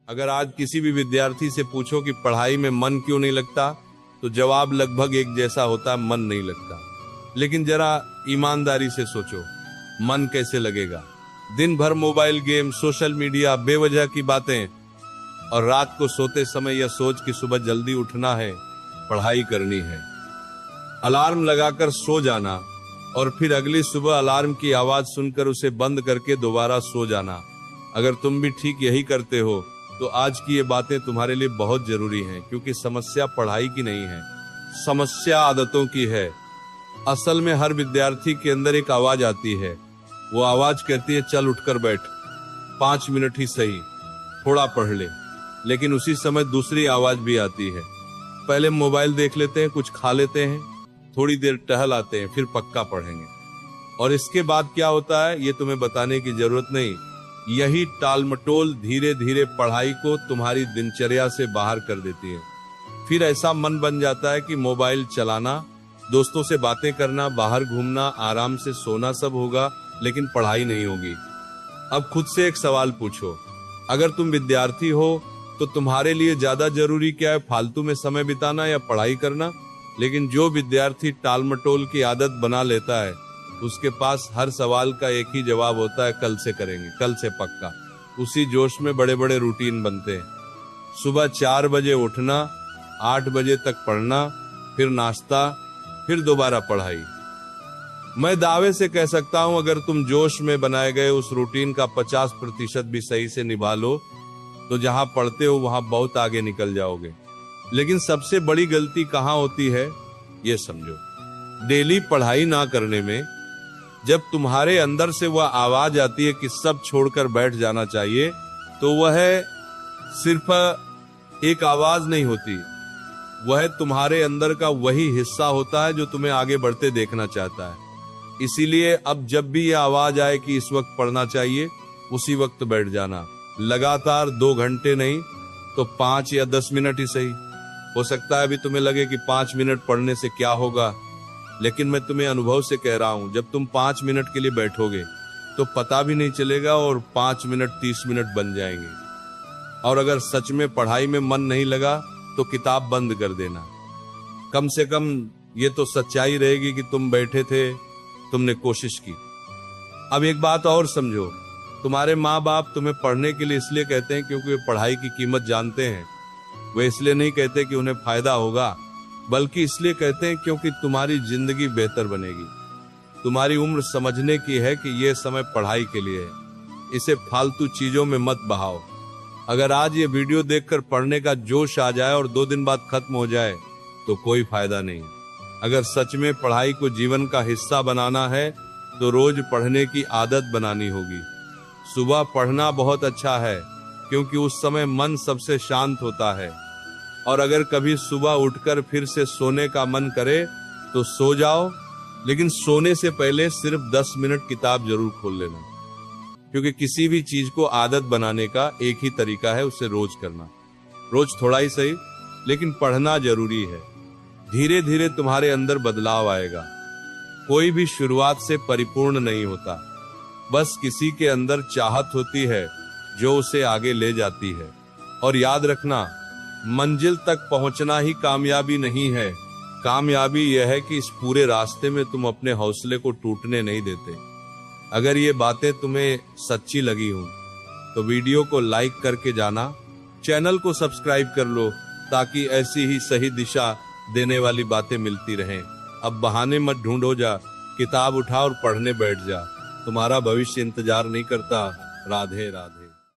अगर आज किसी भी विद्यार्थी से पूछो कि पढ़ाई में मन क्यों नहीं लगता, तो जवाब लगभग एक जैसा होता है, मन नहीं लगता। लेकिन जरा ईमानदारी से सोचो, मन कैसे लगेगा? दिन भर मोबाइल गेम, सोशल मीडिया, बेवजह की बातें, और रात को सोते समय यह सोच कि सुबह जल्दी उठना है, पढ़ाई करनी है। अलार्म लगाकर सो जाना और फिर अगली सुबह अलार्म की आवाज सुनकर उसे बंद करके दोबारा सो जाना। अगर तुम भी ठीक यही करते हो तो आज की ये बातें तुम्हारे लिए बहुत जरूरी हैं, क्योंकि समस्या पढ़ाई की नहीं है, समस्या आदतों की है। असल में हर विद्यार्थी के अंदर एक आवाज आती है। वो आवाज कहती है, चल उठकर बैठ, 5 मिनट ही सही, थोड़ा पढ़ ले। लेकिन उसी समय दूसरी आवाज भी आती है, पहले मोबाइल देख लेते हैं, कुछ खा लेते हैं, थोड़ी देर टहल आते हैं, फिर पक्का पढ़ेंगे। और इसके बाद क्या होता है ये तुम्हें बताने की जरूरत नहीं। यही टालमटोल धीरे धीरे पढ़ाई को तुम्हारी दिनचर्या से बाहर कर देती है। फिर ऐसा मन बन जाता है कि मोबाइल चलाना, दोस्तों से बातें करना, बाहर घूमना, आराम से सोना सब होगा, लेकिन पढ़ाई नहीं होगी। अब खुद से एक सवाल पूछो, अगर तुम विद्यार्थी हो तो तुम्हारे लिए ज्यादा जरूरी क्या है, फालतू में समय बिताना या पढ़ाई करना? लेकिन जो विद्यार्थी टालमटोल की आदत बना लेता है, उसके पास हर सवाल का एक ही जवाब होता है, कल से करेंगे, कल से पक्का। उसी जोश में बड़े बड़े रूटीन बनते हैं। सुबह 4 बजे उठना, 8 बजे तक पढ़ना, फिर नाश्ता, फिर दोबारा पढ़ाई। मैं दावे से कह सकता हूं, अगर तुम जोश में बनाए गए उस रूटीन का 50% भी सही से निभा लो, तो जहां पढ़ते हो वहां बहुत आगे निकल जाओगे। लेकिन सबसे बड़ी गलती कहां होती है ये समझो। डेली पढ़ाई ना करने में जब तुम्हारे अंदर से वह आवाज आती है कि सब छोड़कर बैठ जाना चाहिए, तो वह सिर्फ एक आवाज नहीं होती, वह तुम्हारे अंदर का वही हिस्सा होता है जो तुम्हें आगे बढ़ते देखना चाहता है। इसीलिए अब जब भी यह आवाज आए कि इस वक्त पढ़ना चाहिए, उसी वक्त बैठ जाना। लगातार 2 घंटे नहीं तो 5 या 10 मिनट ही सही। हो सकता है अभी तुम्हें लगे कि 5 मिनट पढ़ने से क्या होगा, लेकिन मैं तुम्हें अनुभव से कह रहा हूं, जब तुम 5 मिनट के लिए बैठोगे तो पता भी नहीं चलेगा और 5 मिनट 30 मिनट बन जाएंगे। और अगर सच में पढ़ाई में मन नहीं लगा तो किताब बंद कर देना। कम से कम ये तो सच्चाई रहेगी कि तुम बैठे थे, तुमने कोशिश की। अब एक बात और समझो, तुम्हारे माँ बाप तुम्हें पढ़ने के लिए इसलिए कहते हैं क्योंकि वे पढ़ाई की कीमत जानते हैं। वे इसलिए नहीं कहते कि उन्हें फायदा होगा, बल्कि इसलिए कहते हैं क्योंकि तुम्हारी जिंदगी बेहतर बनेगी। तुम्हारी उम्र समझने की है कि यह समय पढ़ाई के लिए है। इसे फालतू चीजों में मत बहाओ। अगर आज ये वीडियो देखकर पढ़ने का जोश आ जाए और 2 दिन बाद खत्म हो जाए तो कोई फायदा नहीं। अगर सच में पढ़ाई को जीवन का हिस्सा बनाना है तो रोज पढ़ने की आदत बनानी होगी। सुबह पढ़ना बहुत अच्छा है क्योंकि उस समय मन सबसे शांत होता है। और अगर कभी सुबह उठकर फिर से सोने का मन करे तो सो जाओ, लेकिन सोने से पहले सिर्फ 10 मिनट किताब जरूर खोल लेना, क्योंकि किसी भी चीज को आदत बनाने का एक ही तरीका है, उसे रोज करना। रोज थोड़ा ही सही, लेकिन पढ़ना जरूरी है। धीरे धीरे तुम्हारे अंदर बदलाव आएगा। कोई भी शुरुआत से परिपूर्ण नहीं होता, बस किसी के अंदर चाहत होती है जो उसे आगे ले जाती है। और याद रखना, मंजिल तक पहुंचना ही कामयाबी नहीं है। कामयाबी यह है कि इस पूरे रास्ते में तुम अपने हौसले को टूटने नहीं देते। अगर ये बातें तुम्हें सच्ची लगी हो तो वीडियो को लाइक करके जाना, चैनल को सब्सक्राइब कर लो ताकि ऐसी ही सही दिशा देने वाली बातें मिलती रहें। अब बहाने मत ढूंढो, जा किताब उठा और पढ़ने बैठ जा। तुम्हारा भविष्य इंतजार नहीं करता। राधे राधे।